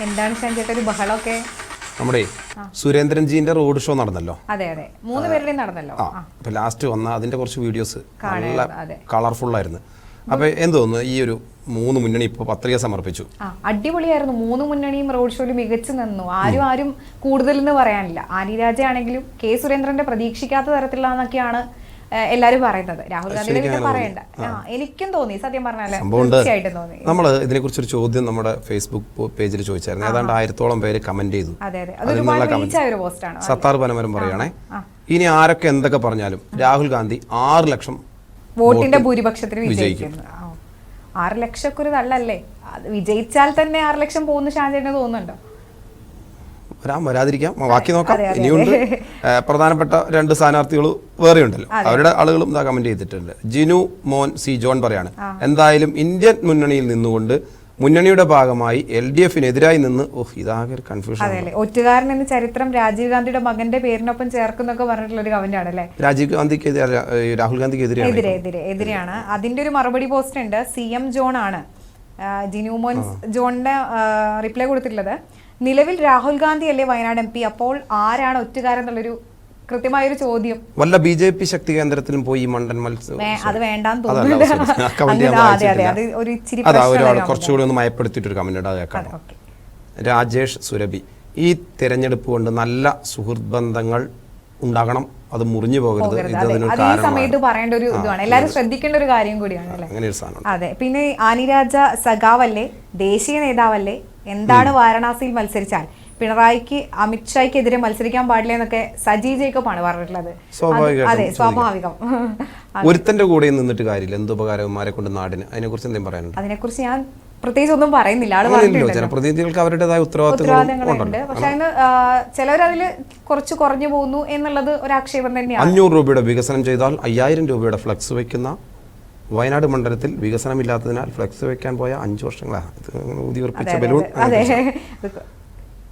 എന്താണ് ഷാൻചേട്ടാ ഒരു ബഹളമൊക്കെ? നമ്മുടെ സുരേന്ദ്രൻജിന്റെ റോഡ് ഷോ നടന്നല്ലോ. അതെ അതെ, 3 പേരുടെയും നടന്നല്ലോ. അപ്പൊ ലാസ്റ്റ് വന്ന അതിന്റെ കുറച്ച് വീഡിയോസ് നല്ല കളർഫുൾ ആയിരുന്നു. അപ്പൊ എന്ത് തോന്നുന്നു ഈ ഒരു 3 മുന്നണി ഇപ്പൊ പത്രിക സമർപ്പിച്ചു? അടിപൊളിയായിരുന്നു. 3 മുന്നണിയും റോഡ് ഷോയിൽ മികച്ചു നിന്നു. ആരും കൂടുതലെന്ന് പറയാനില്ല. ആനി രാജ ആണെങ്കിലും കെ സുരേന്ദ്രന്റെ പ്രതീക്ഷിക്കാത്ത തരത്തിലാന്നൊക്കെയാണ് എല്ലാരും പറയുന്നത്. രാഹുൽ ഗാന്ധിയുടെ പിന്നെ പറയണ്ട. എനിക്കും തോന്നി, സത്യം പറഞ്ഞാൽ തീർച്ചയായിട്ടും തോന്നി. നമ്മൾ ഇതിനെ കുറിച്ചൊരു ചോദ്യം നമ്മുടെ ഫേസ്ബുക്ക് പേജിൽ ചോദിച്ചായിരുന്നു. ഏതാണ്ട് 1000-ഓളം പേര് കമന്റ് ചെയ്തു. സത്താർ പനമരം പറയുകയാണെ, ഇനി ആരൊക്കെ എന്തൊക്കെ പറഞ്ഞാലും രാഹുൽ ഗാന്ധി 6 ലക്ഷം വോട്ടിന്റെ ഭൂരിപക്ഷത്തിന് വിജയിക്കും. 6 ലക്ഷമൊക്കെ ഒരു തള്ളല്ലേ? വിജയിച്ചാൽ തന്നെ 6 ലക്ഷം പോകുന്ന ഷാൻചേട്ടന് തോന്നുന്നുണ്ടോ? വരാതിരിക്കാം, ബാക്കി നോക്കാം. ഇനിയുണ്ട് പ്രധാനപ്പെട്ട 2 സ്ഥാനാർത്ഥികൾ വേറെ ഉണ്ടല്ലോ, അവരുടെ ആളുകളും ഇതാ കമന്റ് ചെയ്തിട്ടുണ്ട്. ജിനു മോൻ സി ജോൺ പറയാണ്, എന്തായാലും ഇന്ത്യൻ മുന്നണിയിൽ നിന്നുകൊണ്ട് മുന്നണിയുടെ ഭാഗമായി LDF-നെതിരായി നിന്ന് ഇതാകെ ഒരു കൺഫ്യൂഷൻ. ഒറ്റുകാരൻ എന്ന ചരിത്രം രാജീവ് ഗാന്ധിയുടെ മകന്റെ പേരിനൊപ്പം ചേർക്കുന്നൊക്കെ പറഞ്ഞിട്ടുള്ള ഒരു കമന്റ് ആണല്ലേ? രാജീവ് ഗാന്ധിക്ക് രാഹുൽ ഗാന്ധിക്ക് എതിരെയാണ്. അതിന്റെ ഒരു മറുപടി പോസ്റ്റ് ഉണ്ട്. CM ജോൺ ആണ് ജിനു മോൻ ജോണിന്റെ റിപ്ലൈ കൊടുത്തിട്ടുള്ളത്. നിലവിൽ രാഹുൽ ഗാന്ധി അല്ലേ വയനാട് MP, അപ്പോൾ ആരാണ് ഒറ്റുകാരൻ എന്നുള്ളൊരു കൃത്യമായൊരു ചോദ്യം. വല്ല BJP ശക്തി കേന്ദ്രത്തിലും പോയി മണ്ടൻ മത്സരം അത് വേണ്ടാന്ന് തോന്നുന്നുണ്ട്. കുറച്ചുകൂടി ഒന്ന് മയപ്പെടുത്തിയിട്ടൊരു കമന്റ്. രാജേഷ് സുരഭി, ഈ തെരഞ്ഞെടുപ്പ് കൊണ്ട് നല്ല സുഹൃത്ത് ബന്ധങ്ങൾ ഉണ്ടാകണം, അത് മുറിഞ്ഞു പോകരുത്. സമയത്ത് പറയേണ്ട ഒരു ഇതാണ്, എല്ലാവരും ശ്രദ്ധിക്കേണ്ട ഒരു കാര്യം കൂടിയാണ് അല്ലേ? അതെ. പിന്നെ ആനിരാജ സഖാവല്ലേ, ദേശീയ നേതാവല്ലേ, എന്താണ് വാരണാസിയിൽ മത്സരിച്ചാൽ പിണറായിക്ക് അമിത്ഷായ്ക്കെതിരെ മത്സരിക്കാൻ പാടില്ല എന്നൊക്കെ സജി ജേക്കബാണ് പറഞ്ഞിട്ടുള്ളത്. അതെ, സ്വാഭാവികം. ഒരുത്തന്റെ കൂടെ നിന്നിട്ട് കാര്യമില്ല, എന്ത് ഉപകാരന്മാരെ കൊണ്ട് നാടിന്. അതിനെക്കുറിച്ച് എന്തെങ്കിലും പറയാനുണ്ട്? അതിനെക്കുറിച്ച് ഞാൻ പ്രത്യേകിച്ച് ഒന്നും പറയുന്നില്ല. ജനപ്രതിനിധികൾക്ക് അവരുടേതായ ഉത്തരവാദിത്തങ്ങളുണ്ട്. പക്ഷെ അതിന് ചിലവരതിൽ കുറച്ച് കുറഞ്ഞു പോകുന്നു എന്നുള്ളത് ഒരു ആക്ഷേപം തന്നെയാണ്. 500 രൂപയുടെ വികസനം ചെയ്താൽ 5000 രൂപയുടെ ഫ്ലക്സ് വെക്കുന്ന വയനാട് മണ്ഡലത്തിൽ വികസനമില്ലാത്തതിനാൽ ഫ്ലക്സ് വെക്കാൻ പോയ 5 വർഷങ്ങളാണ്.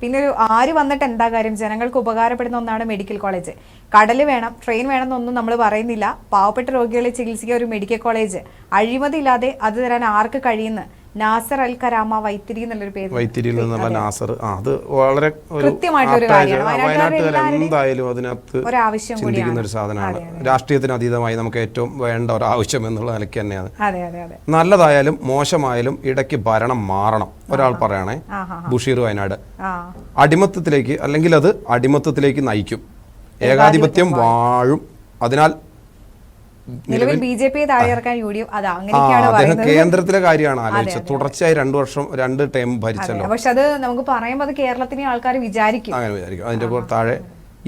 പിന്നെ ഒരു ആര് വന്നിട്ട് എന്താ കാര്യം? ജനങ്ങൾക്ക് ഉപകാരപ്പെടുന്ന ഒന്നാണ് മെഡിക്കൽ കോളേജ്. കടല് വേണം, ട്രെയിൻ വേണം എന്നൊന്നും നമ്മൾ പറയുന്നില്ല. പാവപ്പെട്ട രോഗികളെ ചികിത്സിക്കാൻ ഒരു മെഡിക്കൽ കോളേജ്, അഴിമതി ഇല്ലാതെ അത് തരാൻ ആർക്ക് കഴിയുന്ന നാസർ അൽ കരാമ വൈത്തിരി എന്നുള്ളൊരു പേര്. വൈത്തിരിയിൽ നിന്നുള്ള നാസർ, അത് വളരെ കൃത്യമായിട്ടൊരു കാര്യമാണ്. എന്തായാലും അതിനകത്ത് ചിന്തിക്കുന്ന ഒരു സാധനമാണ്. രാഷ്ട്രീയത്തിന് അതീതമായി നമുക്ക് ഏറ്റവും വേണ്ട ഒരു ആവശ്യം എന്നുള്ള നിലയ്ക്ക് തന്നെയാണ്. നല്ലതായാലും മോശമായാലും ഇടയ്ക്ക് ഭരണം മാറണം. ഒരാൾ പറയണേ, ബഷീർ വയനാട്. അടിമത്തത്തിലേക്ക്, അല്ലെങ്കിൽ അത് അടിമത്തത്തിലേക്ക് നയിക്കും. ഏകാധിപത്യം വാഴും. അതിനാൽ നിലവിൽ BJP താഴെയിറക്കാൻ UDF അദ്ദേഹം കേന്ദ്രത്തിലെ കാര്യമാണ് ആലോചിച്ചത്. തുടർച്ചയായി 2 വർഷം 2 ടൈം ഭരിച്ചല്ലോ. പക്ഷെ അത് നമുക്ക് പറയുമ്പോൾ അത് കേരളത്തിലെ ആൾക്കാർ വിചാരിക്കും. അതിന്റെ താഴെ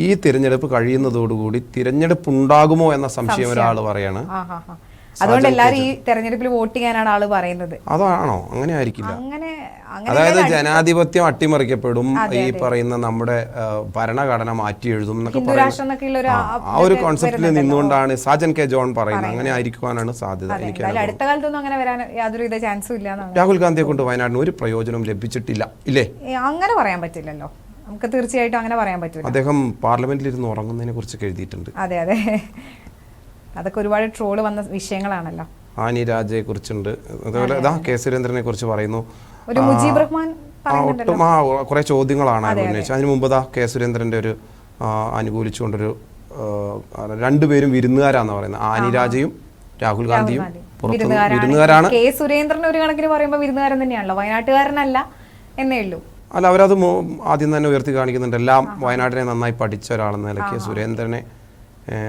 ഈ തിരഞ്ഞെടുപ്പ് കഴിയുന്നതോടുകൂടി തിരഞ്ഞെടുപ്പ് ഉണ്ടാകുമോ എന്ന സംശയം ഒരാൾ പറയാണ്. അതുകൊണ്ട് എല്ലാവരും ഈ തെരഞ്ഞെടുപ്പിൽ വോട്ട് ചെയ്യാനാണ് ആള് പറയുന്നത്. അതാണോ? അങ്ങനെ ആയിരിക്കില്ല. അതായത് ജനാധിപത്യം അട്ടിമറിക്കപ്പെടും, ഈ പറയുന്ന നമ്മുടെ ഭരണഘടന മാറ്റി എഴുതും എന്നൊക്കെ പറയുന്നത് ആ ഒരു കോൺസെപ്റ്റിൽ നിന്നുകൊണ്ടാണ് സാജൻ കെ ജോൺ പറയുന്നത്. അങ്ങനെ ആയിരിക്കുവാനാണ് സാധ്യത. എനിക്ക് അടുത്ത കാലത്തൊന്നും അങ്ങനെ വരാൻ യാതൊരുവിധ ചാൻസും ഇല്ല. രാഹുൽ ഗാന്ധിയെ കൊണ്ട് വയനാടിന് ഒരു പ്രയോജനം ലഭിച്ചിട്ടില്ല, ഇല്ലേ? അങ്ങനെ പറയാൻ പറ്റില്ലല്ലോ, നമുക്ക് തീർച്ചയായിട്ടും അങ്ങനെ പറയാൻ പറ്റില്ല. അദ്ദേഹം പാർലമെന്റിൽ ഇരുന്ന് ഉറങ്ങുന്നതിനെ കുറിച്ച് എഴുതിയിട്ടുണ്ട്. അതെ അതെ, അതൊക്കെ ഒരുപാട് ട്രോള് വന്ന വിഷയങ്ങളാണല്ലോ. ആനി രാജയെ കുറിച്ചുണ്ട്, അതുപോലെ കെ സുരേന്ദ്രനെ കുറിച്ച് പറയുന്നു. ഒട്ടും കുറെ ചോദ്യങ്ങളാണ് ഉന്നയിച്ചത്. അതിന് മുമ്പ് കെ സുരേന്ദ്രന്റെ ഒരു അനുകൂലിച്ചുകൊണ്ടൊരു 2 പേരും വിരുന്നുകാരാന്ന് പറയുന്നത്. ആനി രാജയും രാഹുൽ ഗാന്ധിയും വിരുന്നുകാരാണ്. കെ സുരേന്ദ്രൻ ഒരു കണക്കിന് പറയുമ്പോൾ വിരുന്നുകാരൻ തന്നെയാണല്ലോ, വയനാട്ടുകാരനല്ല എന്നേ ഉള്ളൂ. അല്ല, അവരത് ആദ്യം തന്നെ ഉയർത്തി കാണിക്കുന്നുണ്ട്. എല്ലാം വയനാട്ടിനെ നന്നായി പഠിച്ച ഒരാളെന്ന നിലയ്ക്ക് സുരേന്ദ്രനെ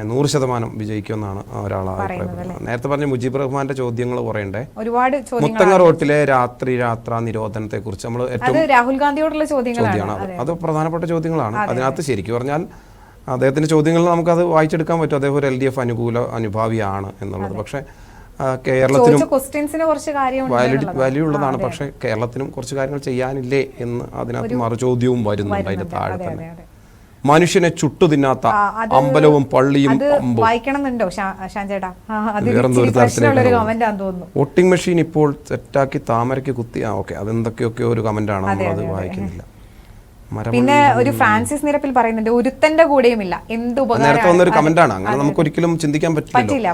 100% വിജയിക്കുമെന്നാണ് ഒരാളെ അഭിപ്രായം. നേരത്തെ പറഞ്ഞ മുജീബ് റഹ്മാന്റെ ചോദ്യങ്ങൾ കുറയണ്ടേ? മുത്തങ്ങ റോട്ടിലെ യാത്രാ നിരോധനത്തെ കുറിച്ച് നമ്മൾ ഏറ്റവും രാഹുൽ ഗാന്ധിയോടുള്ള ചോദ്യങ്ങളാണ്. അത് പ്രധാനപ്പെട്ട ചോദ്യങ്ങളാണ്. അതിനകത്ത് ശരിക്കും പറഞ്ഞാൽ അദ്ദേഹത്തിന്റെ ചോദ്യങ്ങൾ നമുക്കത് വായിച്ചെടുക്കാൻ പറ്റും. അദ്ദേഹം ഒരു LDF അനുഭാവിയാണ് എന്നുള്ളത്. പക്ഷെ കേരളത്തിനും വാല്യൂ ഉള്ളതാണ്. പക്ഷെ കേരളത്തിനും കുറച്ച് കാര്യങ്ങൾ ചെയ്യാനില്ലേ എന്ന് അതിനകത്ത് മറുചോദ്യവും വരുന്നുണ്ട്. അതിന്റെ താഴെ തന്നെ മനുഷ്യനെ ചുട്ടു തിന്നാത്ത അമ്പലവും പള്ളിയും വോട്ടിംഗ് മെഷീൻ ഇപ്പോൾ സെറ്റാക്കി താമരയ്ക്ക് കുത്തി. ഓക്കെ, അതെന്തൊക്കെയൊക്കെ ഒരു കമന്റാണ്, നമ്മളത് വായിക്കുന്നില്ല. പിന്നെ ഒരു ഫ്രാൻസിസ് നിരപ്പിൽ പറയുന്നുണ്ട്, ഒരുത്തന്റെ കൂടെയുമില്ല, എന്ത് നേരത്തെ വന്നൊരു കമന്റാണ്. അങ്ങനെ നമുക്ക് ഒരിക്കലും ചിന്തിക്കാൻ പറ്റില്ല.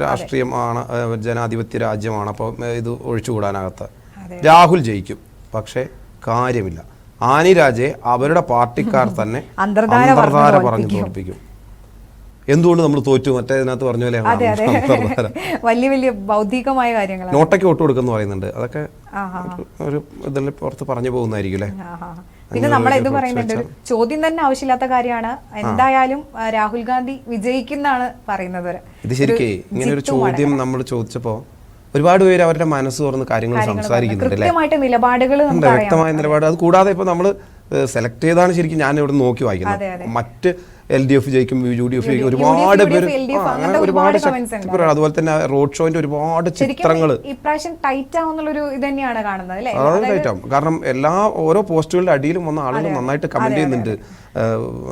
രാഷ്ട്രീയമാണ്, ജനാധിപത്യ രാജ്യമാണ്, അപ്പോൾ ഇത് ഒഴിച്ചുകൂടാനാകത്ത. രാഹുൽ ജയിക്കും, പക്ഷേ കാര്യമില്ല. ആനി രാജയെ അവരുടെ പാർട്ടിക്കാർ തന്നെ അന്തർധാര പറഞ്ഞു തോൽപ്പിക്കും. എന്തുകൊണ്ട് നമ്മൾ തോറ്റു? മറ്റേതിനകത്ത് പറഞ്ഞ പോലെ വലിയ വലിയ ഭൗതികമായ കാര്യങ്ങൾ നോട്ടയ്ക്ക് വോട്ട് കൊടുക്കുന്നു പറയുന്നുണ്ട്. അതൊക്കെ ഒരു ഇതിൽ പുറത്ത് പറഞ്ഞു പോകുന്നതായിരിക്കും അല്ലേ. പിന്നെ നമ്മൾ ഇത് പറയുന്നുണ്ട്, ഒരു ചോദ്യം തന്നെ ആവശ്യമില്ലാത്ത കാര്യമാണ്. എന്തായാലും രാഹുൽ ഗാന്ധി വിജയിക്കുന്നതാണ് പറയുന്നത്. ഇത് ശരിക്കേ ഇങ്ങനെ ഒരു ചോദ്യം നമ്മൾ ചോദിച്ചപ്പോ ഒരുപാട് പേര് അവരുടെ മനസ്സ് തുറന്ന് കാര്യങ്ങൾ സംസാരിക്കുന്നുണ്ട് അല്ലേ. വ്യക്തമായ നിലപാട്. അത് കൂടാതെ ഇപ്പൊ നമ്മള് സെലക്ട് ചെയ്താണ് ശരിക്കും ഞാൻ ഇവിടെ നോക്കി വായിക്കുന്നത്. മറ്റ് LDF ജയിക്കും, UDF ജയിക്കും, ഒരുപാട് പേര് അങ്ങനെ ഒരുപാട് ശക്തിപരമാണ്. അതുപോലെ തന്നെ റോഡ് ഷോന്റെ ഒരുപാട് ചിത്രങ്ങൾ ഇപ്രാവശ്യം ടൈറ്റ് ആവുന്നുള്ളൊരു ഇത് തന്നെയാണ് കാണുന്നത് അല്ലേ. അതാണ് ടൈറ്റ് ആവും. കാരണം ഓരോ പോസ്റ്റുകളുടെ അടിയിലും വന്ന ആളുകൾ നന്നായിട്ട് കമന്റ് ചെയ്യുന്നുണ്ട്.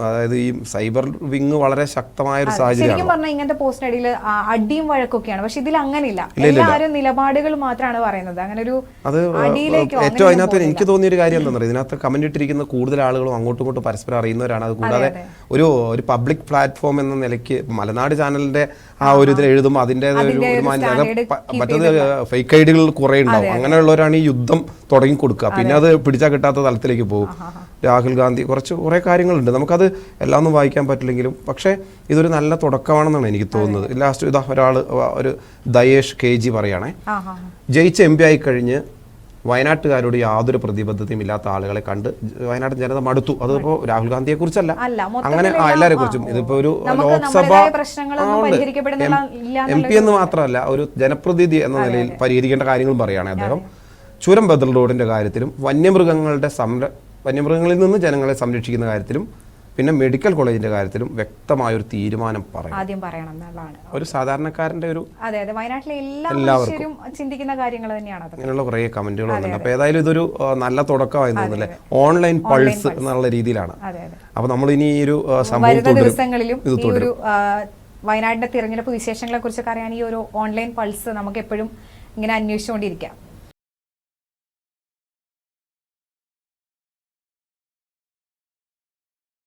അതായത് ഈ സൈബർ വിങ് വളരെ ശക്തമായ ഒരു സാഹചര്യമാണ്. പറഞ്ഞാൽ ഇങ്ങനത്തെ പോസ്റ്റിന് അടിയിൽ അടിയും വഴക്കൊക്കെയാണ്. പക്ഷെ ഇതിൽ അങ്ങനെയില്ല, എല്ലാവരും നിലപാടുകൾ മാത്രമാണ് പറയുന്നത്. അങ്ങനെ ഒരു ഏറ്റവും അതിനകത്ത് എനിക്ക് തോന്നിയ ഒരു കാര്യം എന്താ പറയുക, ഇതിനകത്ത് കമന്റ് ഇട്ടിരിക്കുന്ന കൂടുതൽ ആളുകളും അങ്ങോട്ടും ഇങ്ങോട്ടും പരസ്പരം അറിയുന്നവരാണ്. അത് കൂടാതെ ഒരു പബ്ലിക് പ്ലാറ്റ്ഫോം എന്ന നിലയ്ക്ക് മലനാട് ചാനലിന്റെ ആ ഒരു ഇതിൽ എഴുതുമ്പോൾ അതിൻ്റെതായ മറ്റത് ഫേക്ക് ഐഡികൾ കുറെ ഉണ്ടാവും. അങ്ങനെയുള്ളവരാണ് ഈ യുദ്ധം തുടങ്ങി കൊടുക്കുക. പിന്നെ അത് പിടിച്ചാൽ കിട്ടാത്ത തലത്തിലേക്ക് പോകും. രാഹുൽ ഗാന്ധി കുറെ കാര്യങ്ങളുണ്ട്, നമുക്കത് എല്ലാം ഒന്നും വായിക്കാൻ പറ്റില്ലെങ്കിലും. പക്ഷേ ഇതൊരു നല്ല തുടക്കമാണെന്നാണ് എനിക്ക് തോന്നുന്നത്. ലാസ്റ്റ് ഒരു ദയേഷ് KG പറയുകയാണെ, ജയിച്ച് MP ആയി കഴിഞ്ഞ് വയനാട്ടുകാരോട് യാതൊരു പ്രതിബദ്ധതയും ഇല്ലാത്ത ആളുകളെ കണ്ട് വയനാട് ജനത മടുത്തു. അതിപ്പോ രാഹുൽ ഗാന്ധിയെ കുറിച്ചല്ല, അങ്ങനെ എല്ലാരെ കുറിച്ചും. ഇതിപ്പോ ഒരു ലോക്സഭ MP എന്ന് മാത്രമല്ല ഒരു ജനപ്രതിനിധി എന്ന നിലയിൽ പരിഹരിക്കേണ്ട കാര്യങ്ങളും പറയുകയാണ് അദ്ദേഹം. ചുരം ബദൽ റോഡിന്റെ കാര്യത്തിലും വന്യമൃഗങ്ങളിൽ നിന്ന് ജനങ്ങളെ സംരക്ഷിക്കുന്ന കാര്യത്തിലും പിന്നെ മെഡിക്കൽ കോളേജിന്റെ കാര്യത്തിലും വ്യക്തമായ ഒരു തീരുമാനം ആദ്യം പറയണം എന്നുള്ളതാണ് ഒരു സാധാരണക്കാരന്റെ ഒരു. അതെ അതെ, വയനാട്ടിലെ എല്ലാവരും ചിന്തിക്കുന്ന കാര്യങ്ങൾ തന്നെയാണ്. അങ്ങനെയുള്ള കുറെ കമന്റുകൾ വന്നിട്ടുണ്ട്. അപ്പൊ ഏതായാലും ഇതൊരു നല്ല തുടക്കമായി തോന്നുന്നില്ലേ, ഓൺലൈൻ പൾസ് എന്നുള്ള രീതിയിലാണ്. അപ്പൊ നമ്മൾ ഇനി ഈ ഒരു സംഭവം ദിവസങ്ങളിലും ഈ ഒരു വയനാടിന്റെ തിരഞ്ഞെടുപ്പ് വിശേഷങ്ങളെ കുറിച്ചൊക്കെ അറിയാൻ ഈ ഒരു ഓൺലൈൻ പൾസ് നമുക്ക് എപ്പോഴും ഇങ്ങനെ അന്വേഷിച്ചുകൊണ്ടിരിക്കാം.